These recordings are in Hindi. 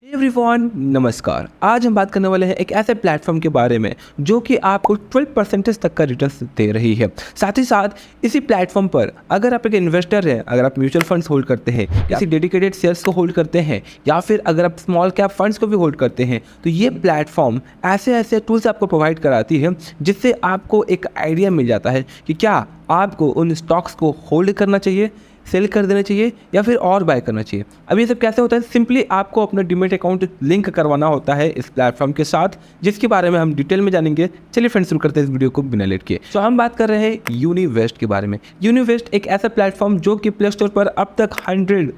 एवरीवन नमस्कार। आज हम बात करने वाले हैं एक ऐसे प्लेटफॉर्म के बारे में जो कि आपको 12% तक का रिटर्न दे रही है। साथ ही साथ इसी प्लेटफॉर्म पर अगर आप एक इन्वेस्टर हैं, अगर आप म्यूचुअल फंड्स होल्ड करते हैं, किसी डेडिकेटेड शेयर्स को होल्ड करते हैं या फिर अगर आप स्मॉल कैप फंड्स को भी होल्ड करते हैं, तो ये प्लेटफॉर्म ऐसे ऐसे टूल्स आपको प्रोवाइड कराती है जिससे आपको एक आइडिया मिल जाता है कि क्या आपको उन स्टॉक्स को होल्ड करना चाहिए, सेल कर देना चाहिए या फिर और बाय करना चाहिए। अब ये सब कैसे होता है? सिंपली आपको अपना डीमैट अकाउंट लिंक करवाना होता है इस प्लेटफॉर्म के साथ, जिसके बारे में हम डिटेल में जानेंगे। चलिए फ्रेंड्स, शुरू करते हैं इस वीडियो को बिना लेट किए। तो हम बात कर रहे हैं यूनिवेस्ट के बारे में। यूनिवेस्ट एक ऐसा प्लेटफॉर्म जो कि प्ले स्टोर पर अब तक 100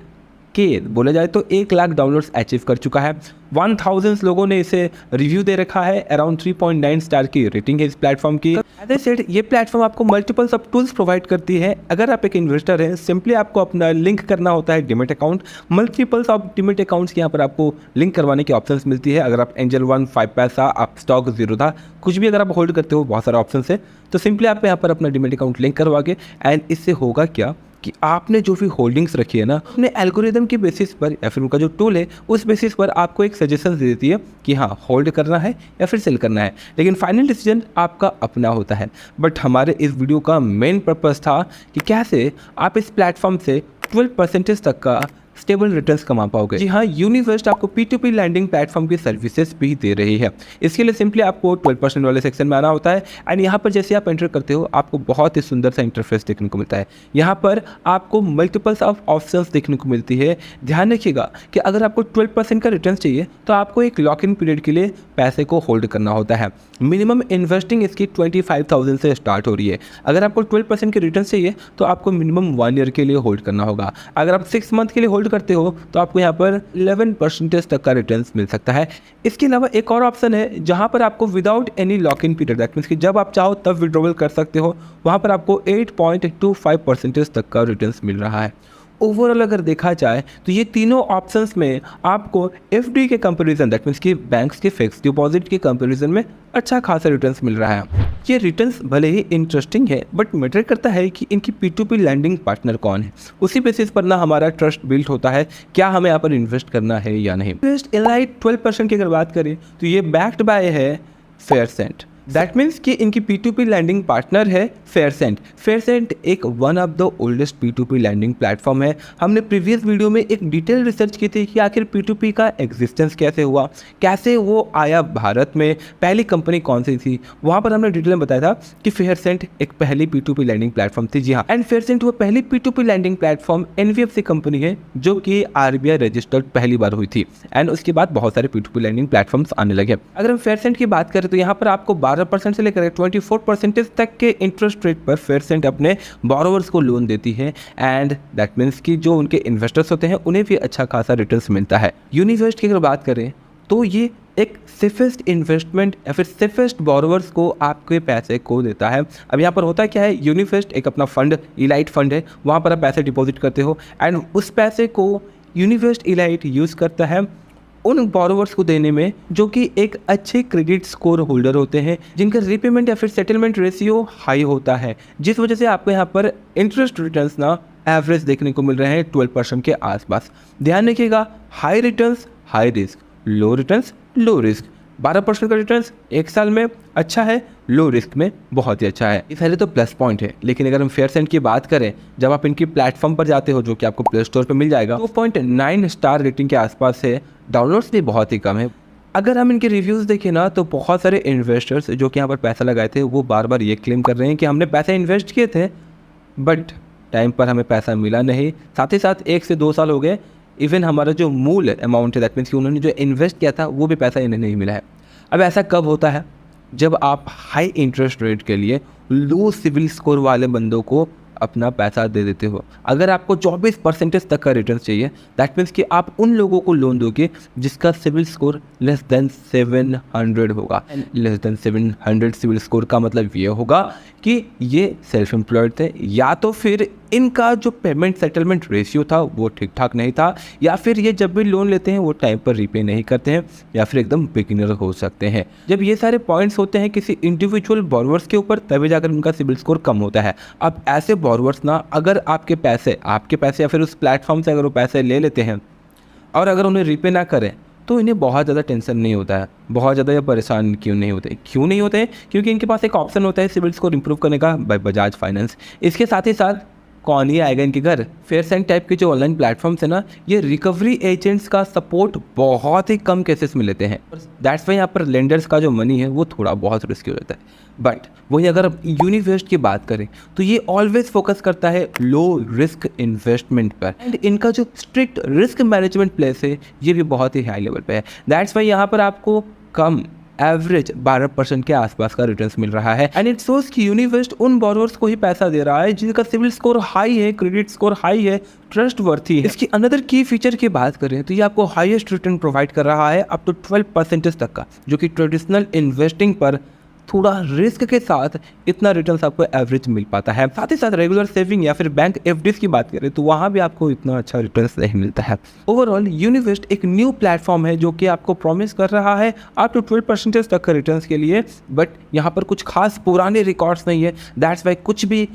के बोला जाए तो 1 लाख डाउनलोड्स अचीव कर चुका है। 1000 लोगों ने इसे रिव्यू दे रखा है। अराउंड 3.9 स्टार की रेटिंग है इस प्लेटफॉर्म की। एज आई सेड, ये प्लेटफॉर्म आपको मल्टीपल सब टूल्स प्रोवाइड करती है। अगर आप एक इन्वेस्टर हैं, सिंपली आपको अपना लिंक करना होता है demat account. Multiples of demat accounts यहाँ पर आपको लिंक करवाने की ऑप्शंस मिलती है। अगर आप एंजल 1, 5 पैसा, आप स्टॉक जीरोधा, कुछ भी अगर आप होल्ड करते हो, बहुत सारे ऑप्शन है। तो सिंपली आप यहाँ पर अपना डीमैट अकाउंट लिंक करवा के, एंड इससे होगा क्या कि आपने जो भी होल्डिंग्स रखी है ना, अपने एल्गोरिदम के बेसिस पर या फिर उनका जो टूल है उस बेसिस पर आपको एक सजेशन दे देती है कि हाँ, होल्ड करना है या फिर सेल करना है। लेकिन फाइनल डिसीजन आपका अपना होता है। बट हमारे इस वीडियो का मेन पर्पस था कि कैसे आप इस प्लेटफॉर्म से 12% तक का स्टेबल रिटर्न्स कमा पाओगे। जी हाँ, यूनिवेस्ट आपको P2P लैंडिंग प्लेटफॉर्म की सर्विसेज भी दे रही है। इसके लिए सिंपली आपको 12% वाले सेक्शन में आना होता है, एंड यहाँ पर जैसे आप एंटर करते हो आपको बहुत ही सुंदर सा इंटरफेस देखने को मिलता है। यहाँ पर आपको मल्टीपल्स ऑफ ऑप्शंस देखने को मिलती है। ध्यान रखिएगा कि अगर आपको 12% का रिटर्न चाहिए तो आपको एक लॉक इन पीरियड के लिए पैसे को होल्ड करना होता है। मिनिमम इन्वेस्टिंग इसकी 25,000 से स्टार्ट हो रही है। अगर आपको 12% के रिटर्न चाहिए तो आपको मिनिमम 1 ईयर के लिए होल्ड करना होगा। अगर आप 6 मंथ के लिए होल्ड करते हो तो आपको यहाँ पर 11% तक का रिटर्न मिल सकता है। इसके अलावा एक और ऑप्शन है जहाँ पर आपको without any lock in period, that means कि जब आप चाहो तब विड्रॉवल कर सकते हो, वहाँ पर आपको 8.25% तक का रिटर्न मिल रहा है। ओवरऑल अगर देखा जाए तो ये तीनों ऑप्शंस में आपको एफडी के कंपैरिजन, दैट मीन्स कि बैंक्स के फिक्स डिपॉजिट के कंपैरिजन में अच्छा खासा रिटर्न्स मिल रहा है। ये रिटर्न्स भले ही इंटरेस्टिंग है, बट मैटर करता है कि इनकी P2P लैंडिंग पार्टनर कौन है। उसी बेसिस पर ना हमारा ट्रस्ट बिल्ड होता है क्या हमें यहाँ पर इन्वेस्ट करना है या नहीं। इन्वेस्ट इलाइट 12% की अगर बात करें तो ये बैक्ड बाय है फेयरसेंट। दैट मीन्स कि इनकी P2P लैंडिंग पार्टनर है फेयरसेंट। फेयरसेंट एक one of the oldest P2P lending platform है। हमने प्रीवियस वीडियो में एक डिटेल रिसर्च की थी कि आखिर P2P का एग्जिस्टेंस कैसे हुआ, कैसे वो आया भारत में, पहली कंपनी कौन सी थी। वहाँ पर हमने डिटेल में बताया था कि फेयरसेंट एक पहली P2P लैंडिंग प्लेटफॉर्म थी। जी हाँ, एंड फेयरसेंट वो पहली P2P lending platform NBFC company है जो कि RBI रजिस्टर्ड पहली बार हुई थी, एंड उसके बाद बहुत सारे P2P लैंडिंग प्लेटफॉर्म्स आने लगे। अगर हम फेयरसेंट की बात करें तो यहाँ पर आपको 12% से लेकर 24% तक के इंटरेस्ट रेट पर फेयरसेंट अपने बोरोवर्स को लोन देती है, एंड दैट मीन्स कि जो उनके इन्वेस्टर्स होते हैं उन्हें भी अच्छा खासा रिटर्न्स मिलता है। यूनिवेस्ट की अगर बात करें तो ये एक सेफेस्ट इन्वेस्टमेंट या फिर सेफेस्ट बोरोवर्स को आपके पैसे को देता है। अब यहाँ पर होता क्या है, यूनिवेस्ट एक अपना फंड, इलाइट फंड है, वहाँ पर आप पैसे डिपॉजिट करते हो, एंड उस पैसे को यूनिवेस्ट इलाइट यूज़ करता है उन बोरोवर्स को देने में जो कि एक अच्छे क्रेडिट स्कोर होल्डर होते हैं, जिनका रीपेमेंट या फिर सेटलमेंट रेशियो हाई होता है, जिस वजह से आपको यहाँ पर इंटरेस्ट रिटर्न्स ना एवरेज देखने को मिल रहे हैं 12% के आसपास। ध्यान रखिएगा, हाई रिटर्न्स हाई रिस्क, लो रिटर्न्स लो रिस्क। 12% का रिटर्न्स एक साल में अच्छा है, लो रिस्क में बहुत ही अच्छा है। ये सारे तो प्लस पॉइंट है। लेकिन अगर हम फेयरसेंट की बात करें, जब आप इनकी प्लेटफॉर्म पर जाते हो जो कि आपको प्ले स्टोर पर मिल जाएगा, 2.9 स्टार रेटिंग के आसपास है, डाउनलोड्स भी बहुत ही कम है। अगर हम इनके रिव्यूज़ देखें ना तो बहुत सारे इन्वेस्टर्स जो कि यहाँ पर पैसा लगाए थे वो बार बार ये क्लेम कर रहे हैं कि हमने पैसे इन्वेस्ट किए थे बट टाइम पर हमें पैसा मिला नहीं। साथ ही साथ 1 से 2 साल हो गए, इवन हमारा जो मूल अमाउंट है, दैट मीन्स कि उन्होंने जो इन्वेस्ट किया था वो भी पैसा इन्हें नहीं मिला है। अब ऐसा कब होता है? जब आप हाई इंटरेस्ट रेट के लिए लो सिविल स्कोर वाले बंदों को अपना पैसा दे देते हो। अगर आपको 24% तक का रिटर्न चाहिए, दैट मीन्स कि आप उन लोगों को लोन दोगे जिसका सिविल स्कोर लेस देन 700 होगा। लेस देन 700 सिविल स्कोर का मतलब ये होगा कि ये सेल्फ एम्प्लॉयड थे, या तो फिर इनका जो पेमेंट सेटलमेंट रेशियो था वो ठीक ठाक नहीं था, या फिर ये जब भी लोन लेते हैं वो टाइम पर रीपे नहीं करते हैं, या फिर एकदम बिगिनर हो सकते हैं। जब ये सारे पॉइंट्स होते हैं किसी इंडिविजुअल बोरोवर्स के ऊपर, तभी जाकर उनका सिविल स्कोर कम होता है। अब ऐसे बोरोवर्स ना, अगर आपके पैसे या फिर उस प्लेटफॉर्म से अगर वो पैसे ले लेते हैं और अगर उन्हें रीपे ना करें तो इन्हें बहुत ज़्यादा टेंशन नहीं होता है, बहुत ज़्यादा ये परेशान क्यों नहीं होते, क्योंकि इनके पास एक ऑप्शन होता है सिविल स्कोर इंप्रूव करने का बाय बजाज फाइनेंस। इसके साथ ही साथ कौन ही आएगा इनके घर, फेयरसेंट टाइप के जो ऑनलाइन प्लेटफॉर्म्स है ना, ये रिकवरी एजेंट्स का सपोर्ट बहुत ही कम केसेस में लेते हैं। दैट्स वाई यहाँ पर लेंडर्स का जो मनी है वो थोड़ा बहुत रिस्की हो जाता है। बट वही अगर आप यूनिवेस्ट की बात करें तो ये ऑलवेज फोकस करता है लो रिस्क इन्वेस्टमेंट पर, एंड इनका जो स्ट्रिक्ट रिस्क मैनेजमेंट प्लेस है ये भी बहुत ही हाई लेवल पे है। दैट्स वाई यहाँ पर आपको कम एवरेज 12% के आसपास का रिटर्न्स मिल रहा है। एंड इट शोज कि यूनिवेस्ट उन बोरोवर्स को ही पैसा दे रहा है जिनका सिविल स्कोर हाई है, क्रेडिट स्कोर हाई है, ट्रस्ट वर्थी है। इसकी अनदर की फीचर की बात करें तो ये आपको हाईएस्ट रिटर्न प्रोवाइड कर रहा है अप टू 12% तक का, जो कि ट्रेडिशनल इन्वेस्टिंग पर थोड़ा रिस्क के साथ इतना रिटर्न्स आपको एवरेज मिल पाता है। साथ ही साथ रेगुलर सेविंग या फिर बैंक एफडीज की बात करें तो वहाँ भी आपको इतना अच्छा रिटर्न्स नहीं मिलता है। ओवरऑल यूनिवेस्ट एक न्यू प्लेटफॉर्म है जो कि आपको प्रॉमिस कर रहा है अप टू 12% तक का रिटर्न्स के लिए, बट यहाँ पर कुछ खास पुराने रिकॉर्ड्स नहीं है। दैट्स वाई कुछ भी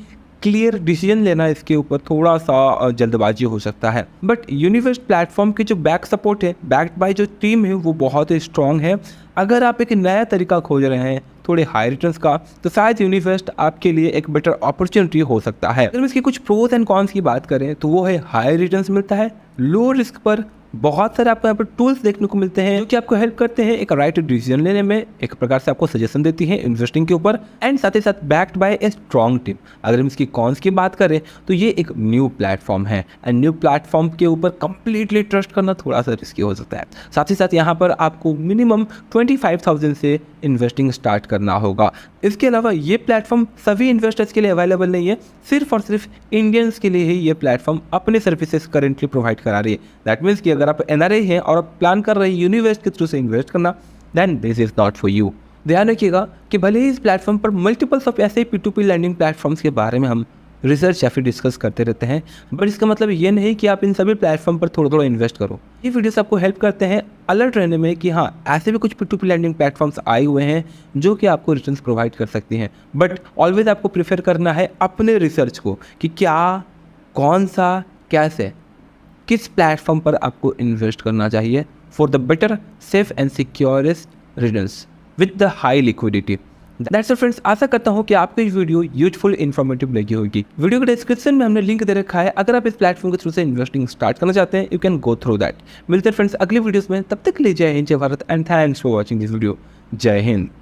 क्लियर डिसीजन लेना इसके ऊपर थोड़ा सा जल्दबाजी हो सकता है। बट यूनिवेस्ट प्लेटफॉर्म की जो बैक सपोर्ट है, बैक्ड बाय जो टीम है, वो बहुत ही स्ट्रॉन्ग है। अगर आप एक नया तरीका खोज रहे हैं थोड़े हाई रिटर्न्स का, तो शायद यूनिवेस्ट आपके लिए एक बेटर अपॉर्चुनिटी हो सकता है। अगर इसके कुछ प्रोज एंड कॉन्स की बात करें तो वो है हाई रिटर्न्स मिलता है लो रिस्क पर, बहुत सारे आपको यहाँ पर टूल्स देखने को मिलते हैं जो कि आपको हेल्प करते हैं एक राइट डिसीजन लेने में, एक प्रकार से आपको सजेशन देती है इन्वेस्टिंग के ऊपर, एंड साथ ही साथ backed by a strong team. अगर हम इसकी कॉन्स की बात करें तो ये एक न्यू प्लेटफॉर्म है, एंड न्यू प्लेटफॉर्म के ऊपर कंप्लीटली ट्रस्ट करना थोड़ा सा रिस्की हो सकता है। साथ ही साथ यहाँ पर आपको मिनिमम 25,000 से इन्वेस्टिंग स्टार्ट करना होगा। इसके अलावा ये प्लेटफॉर्म सभी इन्वेस्टर्स के लिए अवेलेबल नहीं है, सिर्फ और सिर्फ इंडियंस के लिए ही ये प्लेटफॉर्म अपने सर्विसेज करेंटली प्रोवाइड करा रही है। दैट मीन्स कि अगर आप एनआरआई हैं और आप प्लान कर रहे हैं यूनिवेस्ट के थ्रू से इन्वेस्ट करना, then this is not for you. ध्यान रखिएगा कि भले ही इस प्लेटफॉर्म पर मल्टीपल्स ऑफ ऐसे P2P लैंडिंग प्लेटफॉर्म्स के बारे में हम रिसर्च या फिर डिस्कस करते रहते हैं, बट इसका मतलब ये नहीं कि आप इन सभी प्लेटफॉर्म पर थोड़ा थोड़ा इन्वेस्ट करो। ये वीडियोस आपको हेल्प करते हैं अलर्ट रहने में कि हाँ, ऐसे भी कुछ P2P लैंडिंग प्लेटफॉर्म्स आए हुए हैं जो कि आपको रिटर्न्स प्रोवाइड कर सकती हैं। बट ऑलवेज आपको प्रेफर करना है अपने रिसर्च को कि क्या, कौन सा, कैसे, किस प्लेटफॉर्म पर आपको इन्वेस्ट करना चाहिए for the better safe and securest returns with the high liquidity. That's it friends, आशा करता हूँ कि आपको ये वीडियो यूजफुल इन्फॉर्मेटिव लगी होगी। वीडियो के डिस्क्रिप्शन में हमने लिंक दे रखा है, अगर आप इस प्लेटफॉर्म के थ्रू से इन्वेस्टिंग स्टार्ट करना चाहते हैं, you can go through that. मिलते हैं फ्रेंड्स अगली वीडियोस में, तब तक के लिए जय हिंद, जय Bharat, and thanks for watching this video. जय हिंद।